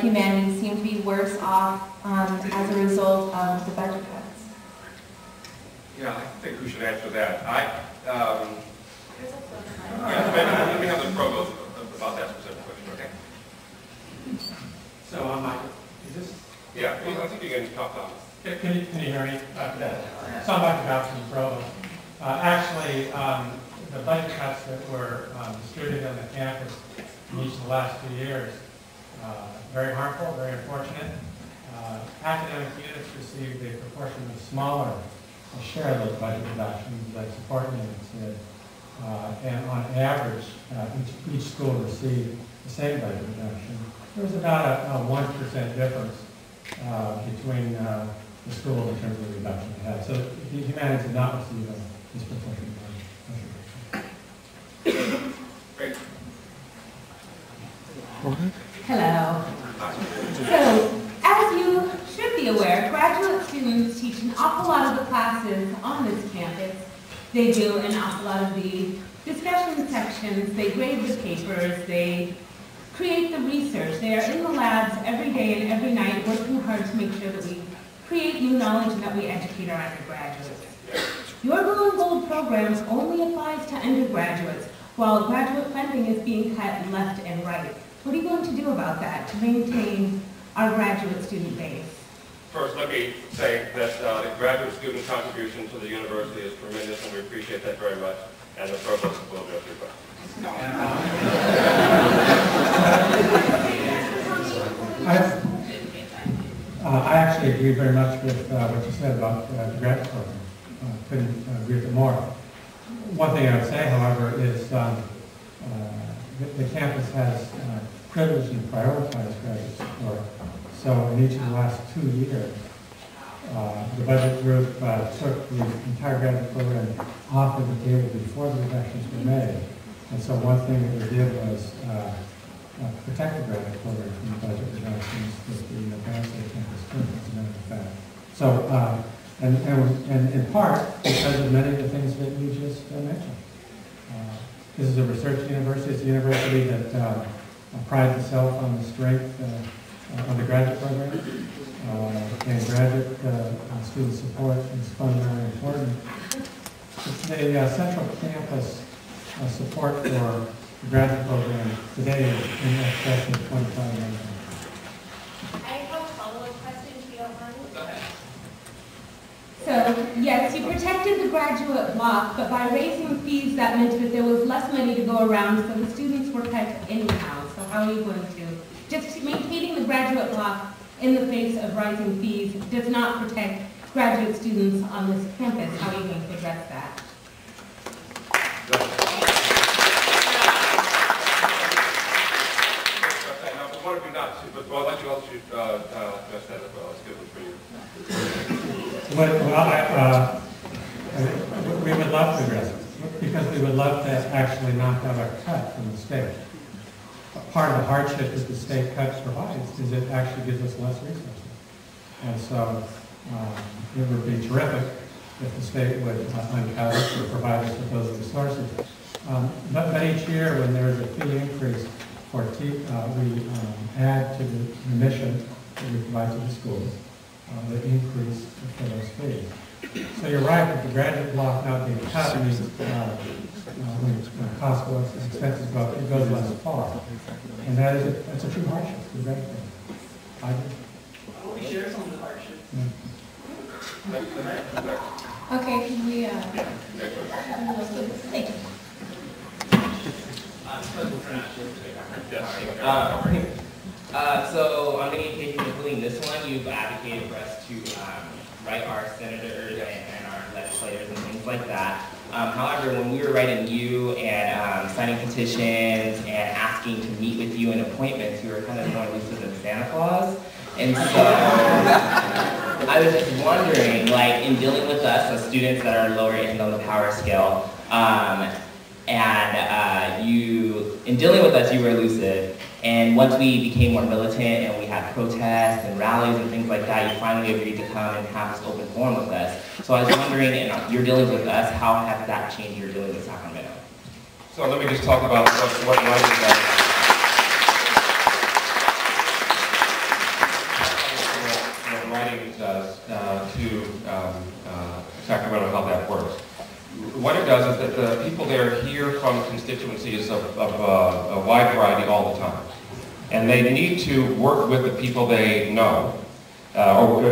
humanities seem to be worse off as a result of the budget cuts? Yeah, I think we should answer that. Let me have the provost about that specific question, okay? So I'm Michael. Is this? Yeah, I think you can talk on. Can you hear me? So I'm Michael Gauss from the provost. Actually, the budget cuts that were distributed on the campus in each of the last 2 years, very harmful, very unfortunate. Academic units received a proportionally smaller share of those budget reductions that support units did. And on average, each school received the same budget reduction. There was about a 1% difference between the schools in terms of the reduction they had. So the humanities did not receive a disproportionate budget. Great. Hello. So, as you should be aware, graduate students teach an awful lot of the classes on this campus. They do an awful lot of the discussion sections, they grade the papers, they create the research. They are in the labs every day and every night working hard to make sure that we create new knowledge and that we educate our undergraduates. Your Blue and Gold programs only applies to undergraduates, while graduate funding is being cut left and right. What are you going to do about that to maintain our graduate student base? First, let me say that the graduate student contribution to the university is tremendous, and we appreciate that very much. And the provost will address your question. I actually agree very much with what you said about the graduate program. Couldn't agree with it more. One thing I would say, however, is the campus has privileged and prioritized graduate support. So in each of the last 2 years, the budget group took the entire graduate program off of the table before the reductions were made. And so one thing that we did was protect the graduate program from the budget reductions with the advanced campus students, as a matter of fact. So, and in part, because of many of the things that you just mentioned. This is a research university. It's a university that prides itself on the strength of the graduate program. And graduate student support is fundamentally important. The central campus support for the graduate program today is in excess of $25 million. I have a follow-up question, if you don't mind. Go ahead. So, yes, you protected the graduate block, but by raising fees, that meant that there was less money to go around, so the students were cut anyhow. So how are you going to? Just maintaining the graduate block in the face of rising fees does not protect graduate students on this campus. How are you going to address that? One of you not, but I'll let you also address that as well. It's good for you. Well, we would love to address it, because we would love to actually not have a cut from the state. Part of the hardship that the state cuts provides is it actually gives us less resources. And so it would be terrific if the state would uncut us or provide us with those resources. But each year when there is a fee increase for we add to the mission that we provide to the schools, the increase for those fees. So you're right that the graduate block not being cut means when cost goes, expenses go up, it goes less far. And that's a true hardship for the graduate program. I agree. We share some of the hardship. Yeah. Okay, can we, thank you. So on many occasions, including this one, you've advocated for us to write our senators and our legislators and things like that. However, when we were writing you and signing petitions and asking to meet with you in appointments, you were kind of more elusive than Santa Claus. And so I was just wondering, like, in dealing with us as students that are lower in on the power scale, in dealing with us, you were elusive. And once we became more militant and we had protests and rallies and things like that, you finally agreed to come and have this open forum with us. So I was wondering, in your dealings with us, how has that changed your dealings with Sacramento? So let me just talk about what Ryan said. does to Sacramento, how that works. What it does is that the people there hear from constituencies of a wide variety all the time. And they need to work with the people they know, or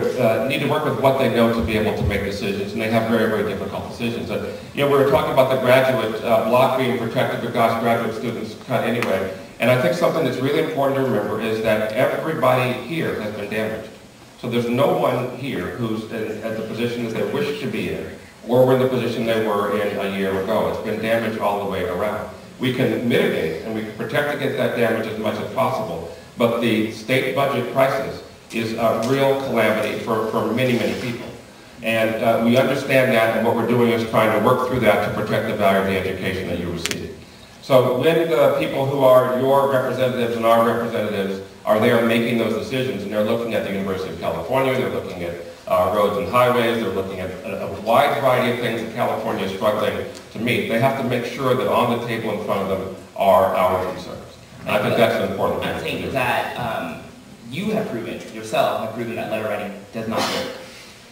need to work with what they know to be able to make decisions, and they have very, very difficult decisions. We were talking about the graduate block being protected because graduate students cut anyway, and I think something that's really important to remember is that everybody here has been damaged. So there's no one here who's at the position that they wish to be in, or in the position they were in a year ago. It's been damaged all the way around. We can mitigate and we can protect against that damage as much as possible, but the state budget crisis is a real calamity for many, many people. And we understand that, and what we're doing is trying to work through that to protect the value of the education that you receive. So when the people who are your representatives and our representatives are there making those decisions, and they're looking at the University of California, they're looking at roads and highways, they're looking at a wide variety of things that California is struggling to meet, they have to make sure that on the table in front of them are our concerns. And I think that's an important thing I to do. think that you have proven, yourself have proven that letter writing does not work.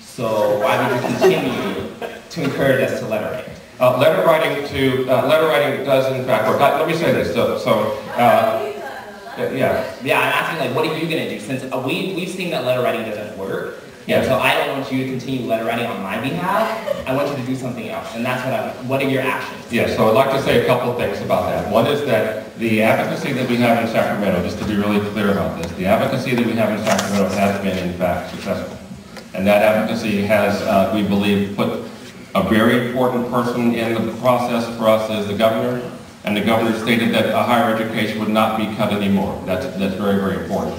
So why would you continue to encourage us to letter write? Letter writing does in fact work. Let me say this. Yeah. Yeah, I'm asking, like, what are you going to do? Since we've seen that letter writing doesn't work, Yeah. so I don't want you to continue letter writing on my behalf. I want you to do something else, and that's what I want. What are your actions? Yeah, so I'd like to say a couple of things about that. One is that the advocacy that we have in Sacramento, just to be really clear about this, the advocacy that we have in Sacramento has been, in fact, successful. And that advocacy has, we believe, put a very important person in the process for us as the governor, and the governor stated that higher education would not be cut anymore. That's very, very important.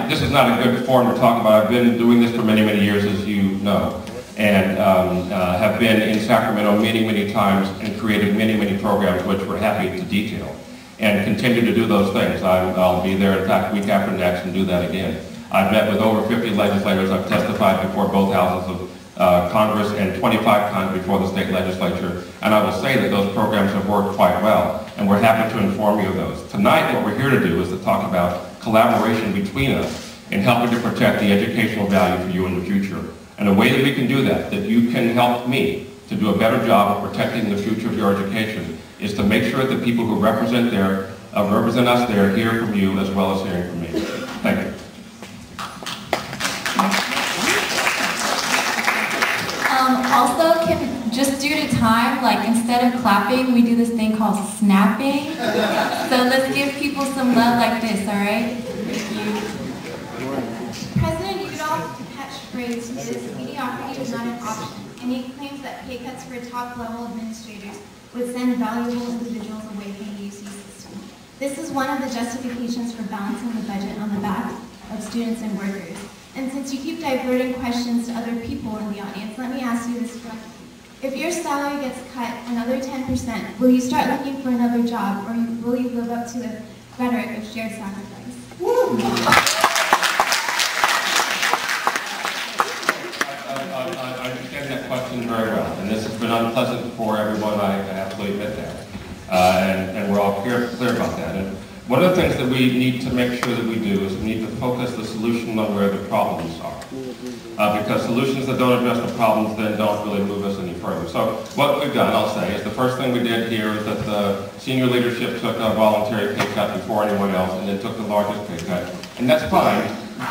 This is not a good forum to talk about. I've been doing this for many, many years, as you know, and have been in Sacramento many, many times and created many, many programs which we're happy to detail and continue to do those things. I'll be there, in fact, week after next and do that again. I've met with over 50 legislators. I've testified before both houses of Congress and 25 times before the state legislature, and I will say that those programs have worked quite well, and we're happy to inform you of those. Tonight, what we're here to do is to talk about collaboration between us in helping to protect the educational value for you in the future. And the way that we can do that you can help me to do a better job of protecting the future of your education, is to make sure that the people who represent us there hear from you as well as hearing from me. Thank you. Also, just due to time, like instead of clapping, we do this thing called snapping. So let's give people some love like this, all right? Thank you. President Udall's catchphrase is mediocrity is not an option, and he claims that pay cuts for top-level administrators would send valuable individuals away from the UC system. This is one of the justifications for balancing the budget on the back of students and workers. And since you keep diverting questions to other people in the audience, let me ask you this question. If your salary gets cut another 10%, will you start looking for another job, or will you live up to the rhetoric of shared sacrifice? I understand that question very well, and this has been unpleasant for everyone, I have to admit that. And we're all clear about that. And one of the things that we need to make sure that we do is we need to focus the solution on where the problems are. Because solutions that don't address the problems then don't really move us any further. So what we've done, I'll say, is the first thing we did here is that the senior leadership took a voluntary pay cut before anyone else, and then took the largest pay cut. And that's fine.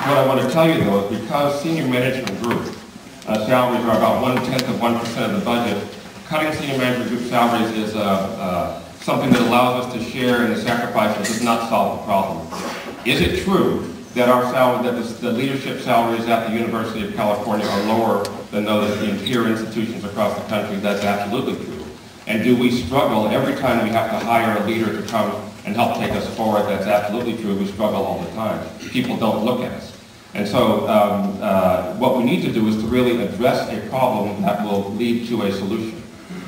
What I want to tell you, though, is because senior management group salaries are about 0.1% of the budget, cutting senior management group salaries is something that allows us to share in the sacrifices does not solve the problem. Is it true that our salary, that the leadership salaries at the University of California are lower than those in peer institutions across the country? That's absolutely true. And do we struggle every time we have to hire a leader to come and help take us forward? That's absolutely true. We struggle all the time. People don't look at us. And so what we need to do is to really address a problem that will lead to a solution.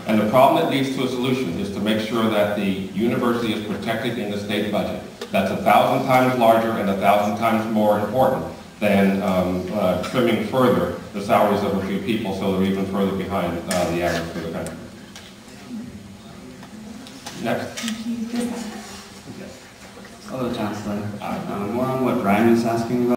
And the problem that leads to a solution is to make sure that the university is protected in the state budget. That's 1,000 times larger and 1,000 times more important than trimming further the salaries of a few people so they're even further behind the average for the country. Next. Hello, Chancellor. More on what Ryan was asking about.